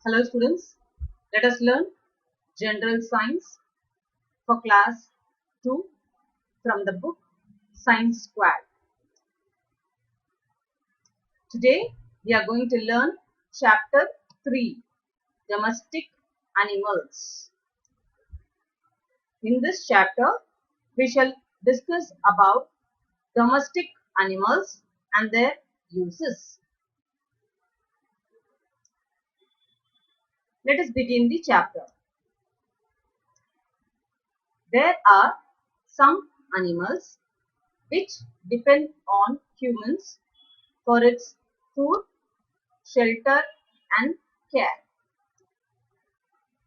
Hello students, let us learn General Science for class 2 from the book Science Squad. Today we are going to learn chapter 3, Domestic Animals. In this chapter we shall discuss about domestic animals and their uses. Let us begin the chapter. There are some animals which depend on humans for its food, shelter and care.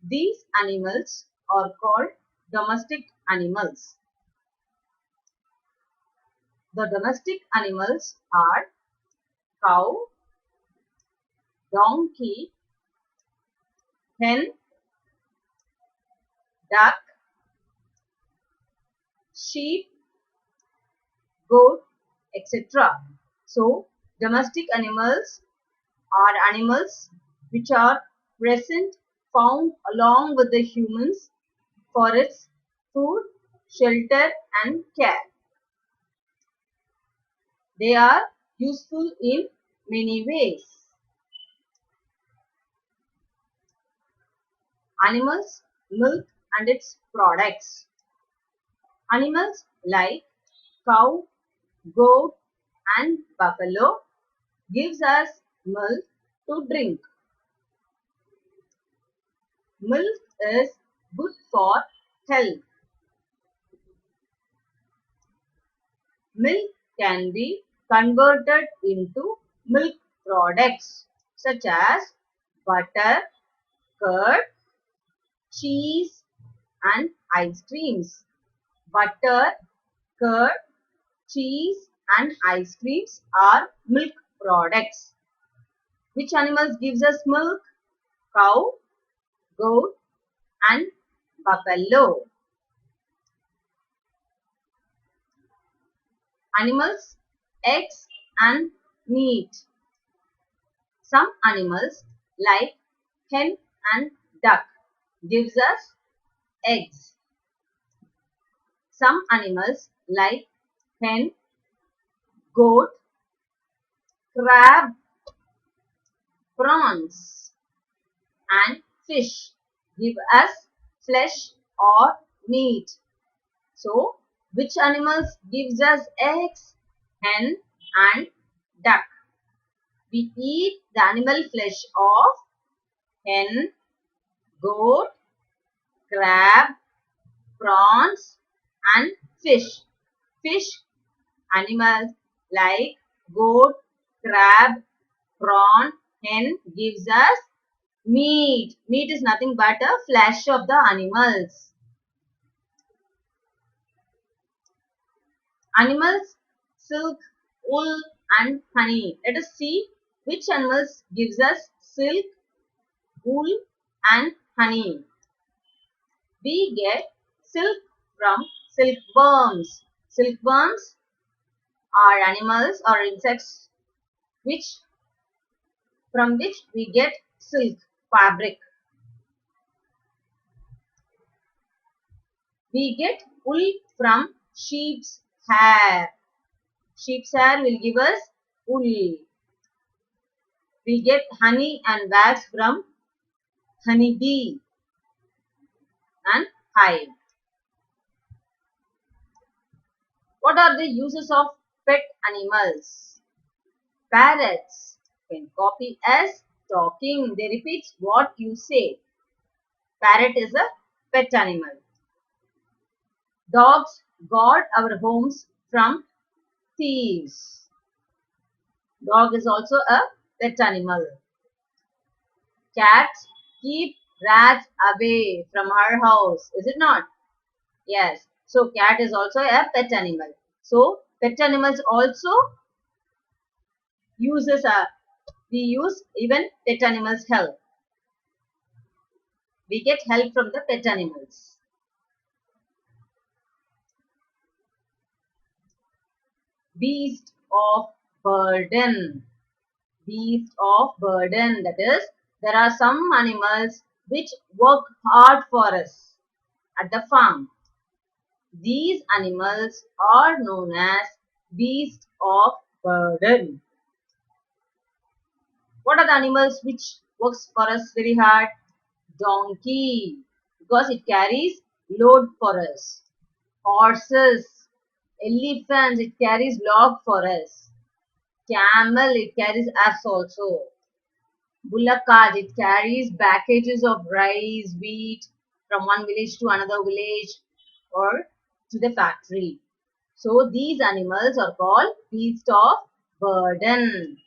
These animals are called domestic animals. The domestic animals are cow, donkey, hen, duck, sheep, goat, etc. So, domestic animals are animals which are found along with the humans for its food, shelter and care. They are useful in many ways. Animals, milk and its products. Animals like cow, goat and buffalo gives us milk to drink. Milk is good for health. Milk can be converted into milk products such as butter, curd, cheese and ice creams. Butter, curd, cheese and ice creams are milk products. Which animals gives us milk? Cow, goat and buffalo. Animals, eggs and meat. Some animals like hen and duck gives us eggs. Some animals like hen, goat, crab, prawns and fish give us flesh or meat. So, which animals gives us eggs? Hen and duck. We eat the animal flesh of hen, goat, crab, prawns and fish. Fish animals like goat, crab, prawn, hen gives us meat. Meat is nothing but a flesh of the animals. Animals, silk, wool and honey. Let us see which animals gives us silk, wool and honey. We get silk from silkworms. Silkworms are animals or insects from which we get silk fabric. We get wool from sheep's hair. Sheep's hair will give us wool. We get honey and wax from honeybee and hive. What are the uses of pet animals? Parrots can copy as talking. They repeat what you say. Parrot is a pet animal. Dogs guard our homes from thieves. Dog is also a pet animal. Cats keep rats away from our house. Is it not? Yes. So cat is also a pet animal. So pet animals also we use even pet animals help. We get help from the pet animals. Beast of burden. Beast of burden, that is There are some animals which work hard for us at the farm. These animals are known as beasts of burden. What are the animals which works for us very hard? Donkey, because it carries load for us. Horses, elephants, it carries log for us. Camel, it carries us also. Bullock cart, it carries packages of rice, wheat from one village to another village or to the factory. So these animals are called beasts of burden.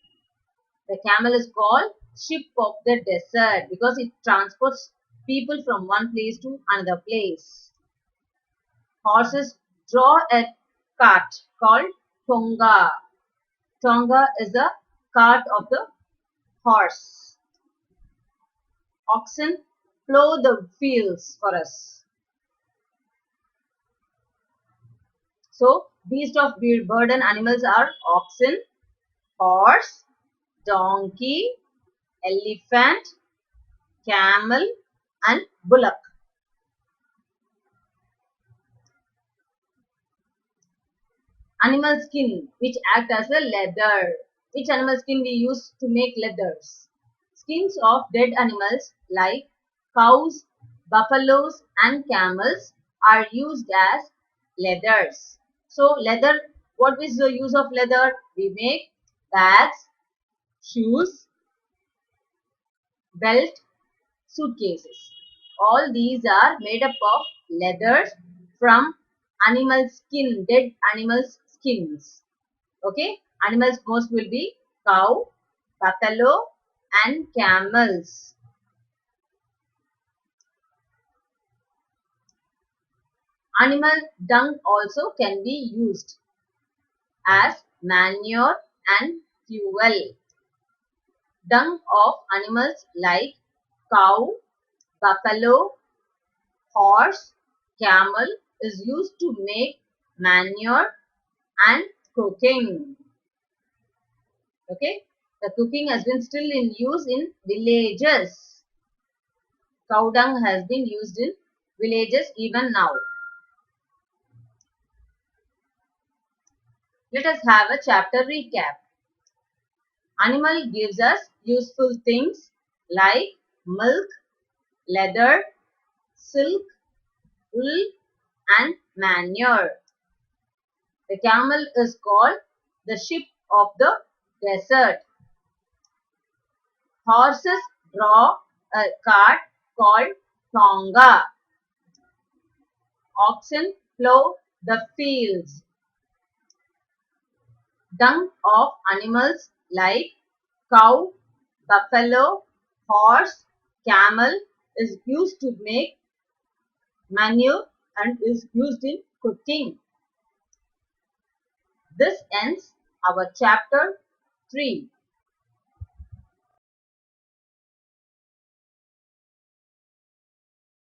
The camel is called ship of the desert because it transports people from one place to another place. Horses draw a cart called tonga. Tonga is the cart of the horse. Oxen plow the fields for us. So, beast of burden animals are oxen, horse, donkey, elephant, camel, and bullock. Animal skin, which act as a leather. Which animal skin we use to make leathers? Skins of dead animals like cows, buffaloes, and camels are used as leathers. So, leather, what is the use of leather? We make bags, shoes, belt, suitcases. All these are made up of leathers from animal skin, dead animals' skins. Okay, animals most will be cow, buffalo, and camels. Animal dung also can be used as manure and fuel. Dung of animals like cow, buffalo, horse, camel is used to make manure and cooking. Okay, the cooking has been still in use in villages. Cow dung has been used in villages even now. Let us have a chapter recap. Animal gives us useful things like milk, leather, silk, wool, and manure. The camel is called the ship of the desert. Horses draw a cart called tonga. Oxen plow the fields. Dung of animals like cow, buffalo, horse, camel is used to make manure and is used in cooking. This ends our chapter 3.